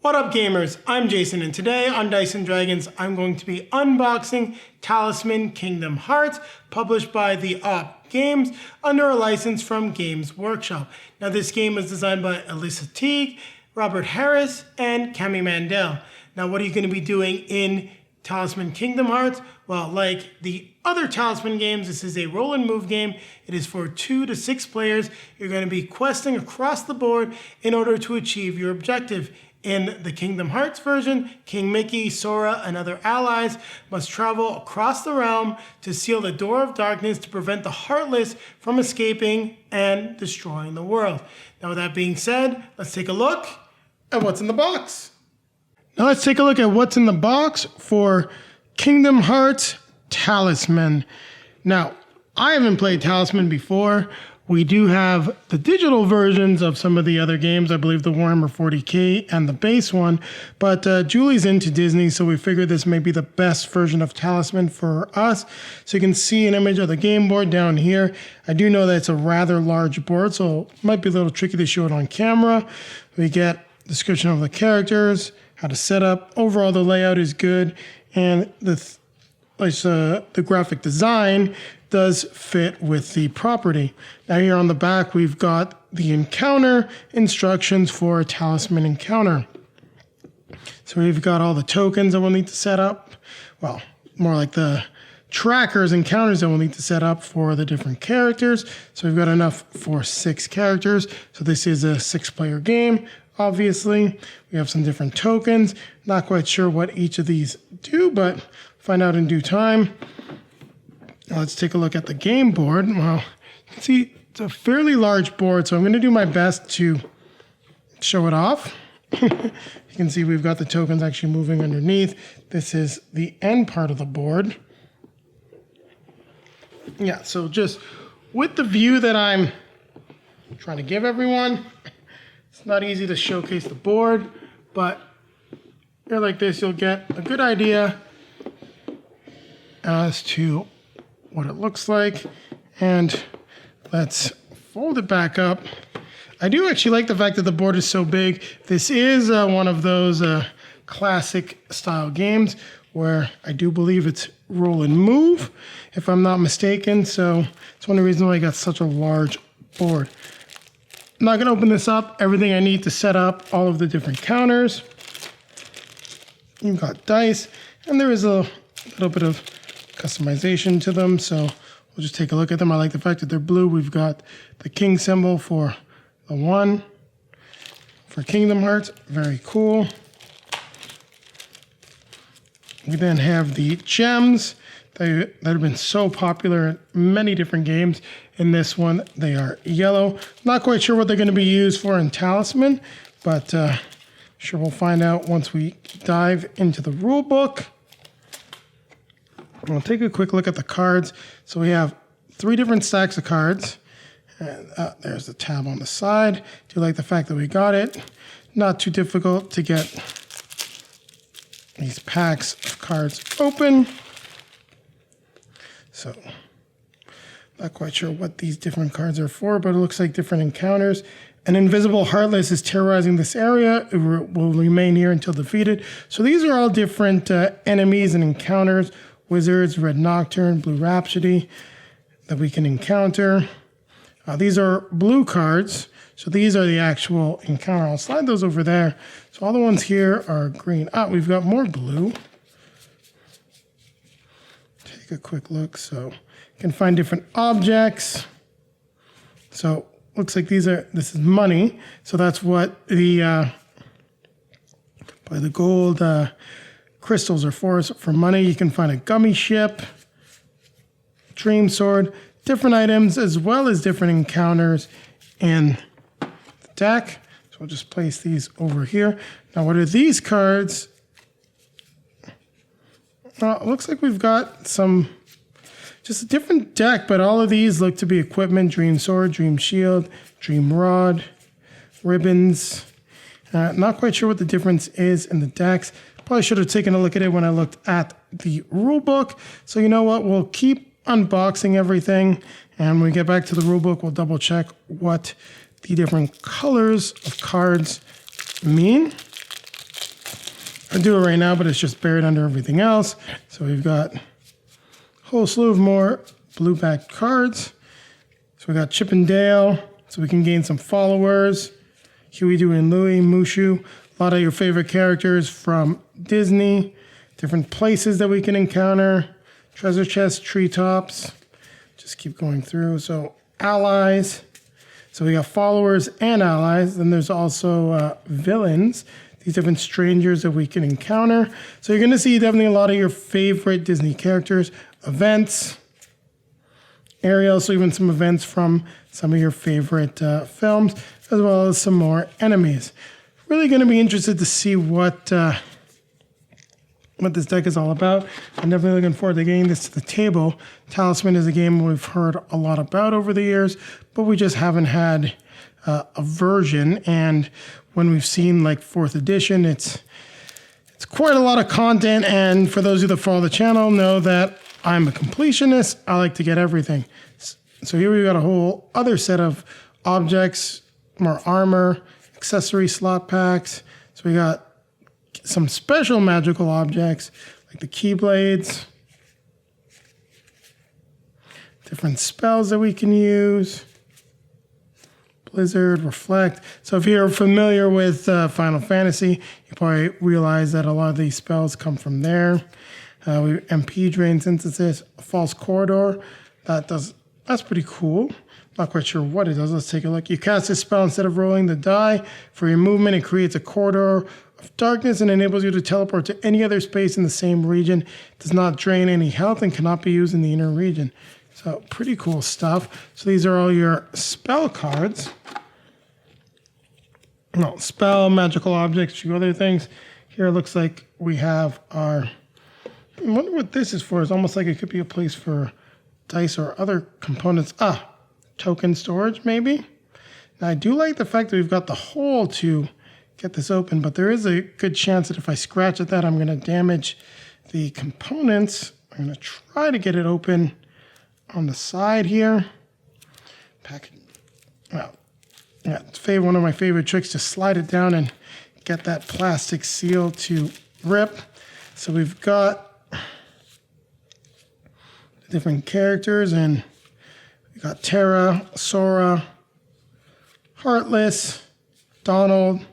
What up gamers, I'm Jason and today on Dice & Dragons I'm going to be unboxing Talisman Kingdom Hearts published by the Boardgames under a license from Games Workshop. Now this game was designed by Elis Teague, Robert Harris, and Mandell. Now what are you going to be doing in Talisman Kingdom Hearts? Well, like the other Talisman games, this is a roll and move game. It is for 2 to 6 players. You're going to be questing across the board in order to achieve your objective. In the Kingdom Hearts version, King Mickey, Sora, and other allies must travel across the realm to seal the door of darkness to prevent the Heartless from escaping and destroying the world. Now with that being said, let's take a look at what's in the box. Now let's take a look at what's in the box for Kingdom Hearts Talisman. Now, I haven't played Talisman before. We do have the digital versions of some of the other games, I believe the Warhammer 40K and the base one, but Julie's into Disney, so we figured this may be the best version of Talisman for us. So you can see an image of the game board down here. I do know that it's a rather large board, so it might be a little tricky to show it on camera. We get description of the characters, how to set up. Overall, the layout is good, and the graphic design does fit with the property. Now here on the back, we've got the encounter instructions for a Talisman encounter. So we've got all the tokens that we'll need to set up. Well, more like the trackers, encounters that we'll need to set up for the different characters. So we've got enough for 6 characters. So this is a 6-player game, obviously. We have some different tokens. Not quite sure what each of these do, but find out in due time. Now let's take a look at the game board. Well, you can see it's a fairly large board, so I'm going to do my best to show it off. You can see we've got the tokens actually moving underneath. This is the end part of the board. Yeah, so just with the view that I'm trying to give everyone, it's not easy to showcase the board, but here like this, you'll get a good idea as to what it looks like. And let's fold it back up. I do actually like the fact that the board is so big. This is one of those classic style games where I do believe it's roll and move, if I'm not mistaken. So it's one of the reasons why I got such a large board. I'm not gonna open this up. Everything I need to set up all of the different counters. You've got dice, and there is a little bit of customization to them, so we'll just take a look at them. I like the fact that they're blue. We've got the king symbol for the 1 for Kingdom Hearts. Very cool. We then have the gems that have been so popular in many different games. In this one, they are yellow. Not quite sure what they're going to be used for in Talisman, but sure we'll find out once we dive into the rule book. We'll take a quick look at the cards. So we have 3 different stacks of cards. And there's the tab on the side. Do like the fact that we got it. Not too difficult to get these packs of cards open. So, not quite sure what these different cards are for, but it looks like different encounters. An invisible Heartless is terrorizing this area. It will remain here until defeated. So these are all different enemies and encounters. Wizards, Red Nocturne, Blue Rhapsody that we can encounter. These are blue cards, so these are the actual encounter. I'll slide those over there. So all the ones here are green. We've got more blue. Take a quick look. So you can find different objects. So looks like this is money. So that's what the gold crystals are for money. You can find a gummy ship, dream sword, different items, as well as different encounters in the deck. So we'll just place these over here. Now, what are these cards? It looks like we've got just a different deck, but all of these look to be equipment: dream sword, dream shield, dream rod, ribbons. Not quite sure what the difference is in the decks. Probably should have taken a look at it when I looked at the rule book. So you know what? We'll keep unboxing everything. And when we get back to the rule book, we'll double check what the different colors of cards mean. I do it right now, but it's just buried under everything else. So we've got a whole slew of more blue-backed cards. So we got Chip and Dale, so we can gain some followers. Huey, Dewey, and Louie, Mushu. A lot of your favorite characters from Disney. Different places that we can encounter. Treasure chests, treetops. Just keep going through. So allies. So we got followers and allies. Then there's also villains. These different strangers that we can encounter. So you're going to see definitely a lot of your favorite Disney characters. Events. Ariel, so even some events from some of your favorite films, as well as some more enemies. Really going to be interested to see what this deck is all about. I'm definitely looking forward to getting this to the table. Talisman is a game we've heard a lot about over the years, but we just haven't had a version. And when we've seen like 4th edition, it's quite a lot of content. And for those of you that follow the channel know that I'm a completionist. I like to get everything. So here we've got a whole other set of objects, more armor, accessory slot packs. So we got some special magical objects like the Keyblades, different spells that we can use, Blizzard, Reflect. So if you're familiar with Final Fantasy, you probably realize that a lot of these spells come from there. MP Drain Synthesis, False Corridor. That's pretty cool. Not quite sure what it does. Let's take a look. You cast this spell instead of rolling the die. For your movement, it creates a corridor of darkness and enables you to teleport to any other space in the same region. It does not drain any health and cannot be used in the inner region. So pretty cool stuff. So these are all your spell cards. No, spell, magical objects, a few other things. Here it looks like we have our... I wonder what this is for. It's almost like it could be a place for dice or other components. Token storage maybe. Now I do like the fact that we've got the hole to get this open, but there is a good chance that if I scratch at that, I'm going to damage the components. I'm going to try to get it open on the side here. It's one of my favorite tricks, to slide it down and get that plastic seal to rip. So we've got different characters, and we got Terra, Sora, Heartless, Donald,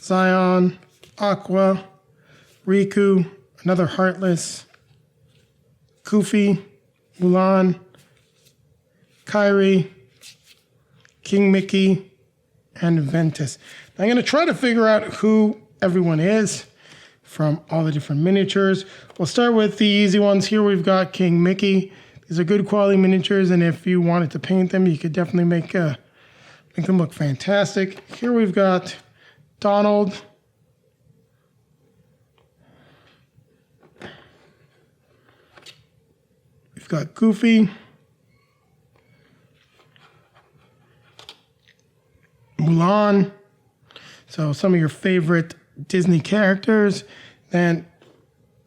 Zion, Aqua, Riku, another Heartless, Goofy, Mulan, Kairi, King Mickey, and Ventus. Now I'm going to try to figure out who everyone is from all the different miniatures. We'll start with the easy ones. Here we've got King Mickey. These are good quality miniatures, and if you wanted to paint them, you could definitely make them look fantastic. Here we've got Donald. We've got Goofy. Mulan. So some of your favorite Disney characters. Then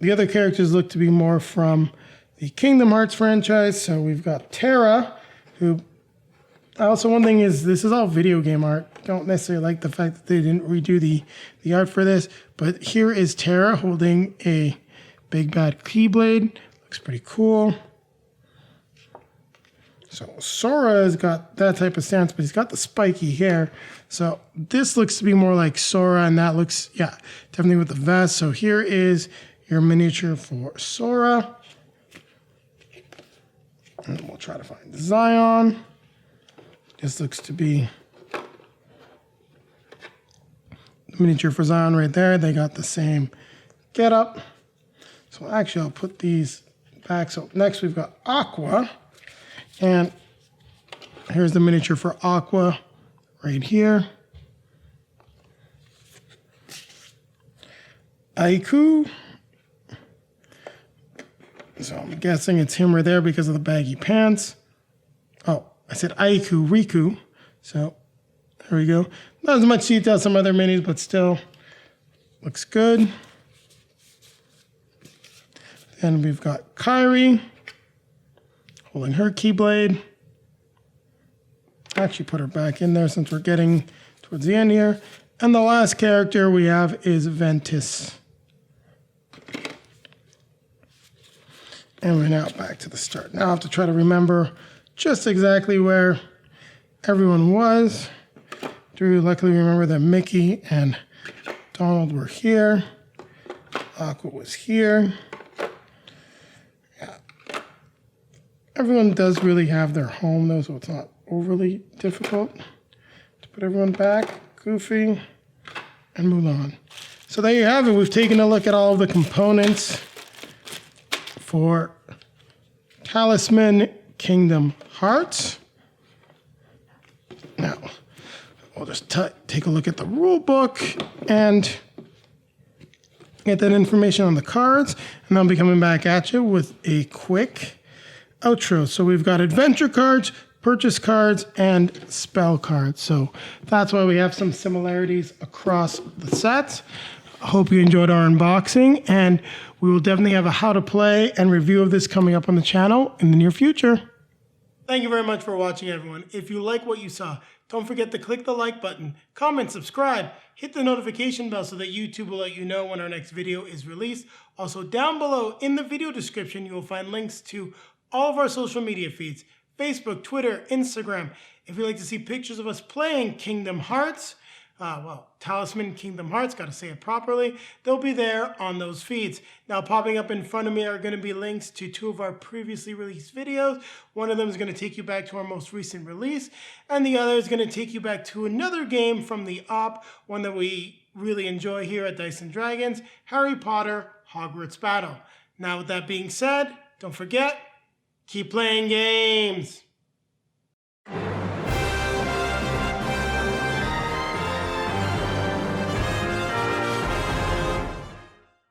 the other characters look to be more from the Kingdom Hearts franchise. So we've got Terra, who also, one thing is, this is all video game art. Don't necessarily like the fact that they didn't redo the art for this, but here is Terra holding a big bad Keyblade. Looks pretty cool. So Sora has got that type of stance, but he's got the spiky hair. So this looks to be more like Sora, and that looks, yeah, definitely with the vest. So here is your miniature for Sora. And we'll try to find Zion. This looks to be the miniature for Zion right there. They got the same getup. So actually, I'll put these back. So next we've got Aqua. And here's the miniature for Aqua right here. Aiku. So I'm guessing it's him right there because of the baggy pants. Oh, I said Aiku, Riku. So there we go. Not as much detail as some other minis, but still looks good. Then we've got Kairi holding her Keyblade. Actually put her back in there since we're getting towards the end here. And the last character we have is Ventus. And we're now back to the start. Now I have to try to remember just exactly where everyone was. Do luckily remember that Mickey and Donald were here. Aqua was here. Yeah. Everyone does really have their home though, so it's not overly difficult to put everyone back. Goofy and Mulan. So there you have it. We've taken a look at all of the components for Talisman Kingdom Hearts. Now, we'll just take a look at the rule book and get that information on the cards, and I'll be coming back at you with a quick outro. So we've got adventure cards, purchase cards, and spell cards. So that's why we have some similarities across the sets. I hope you enjoyed our unboxing, and we will definitely have a how to play and review of this coming up on the channel in the near future. Thank you very much for watching, everyone. If you like what you saw, don't forget to click the like button, comment, subscribe, hit the notification bell so that YouTube will let you know when our next video is released. Also, down below in the video description, you will find links to all of our social media feeds, Facebook, Twitter, Instagram. If you'd like to see pictures of us playing Kingdom Hearts, Talisman Kingdom Hearts, got to say it properly, they'll be there on those feeds. Now, popping up in front of me are going to be links to 2 of our previously released videos. One of them is going to take you back to our most recent release, and the other is going to take you back to another game from the op, one that we really enjoy here at Dice & Dragons, Harry Potter Hogwarts Battle. Now, with that being said, don't forget, keep playing games.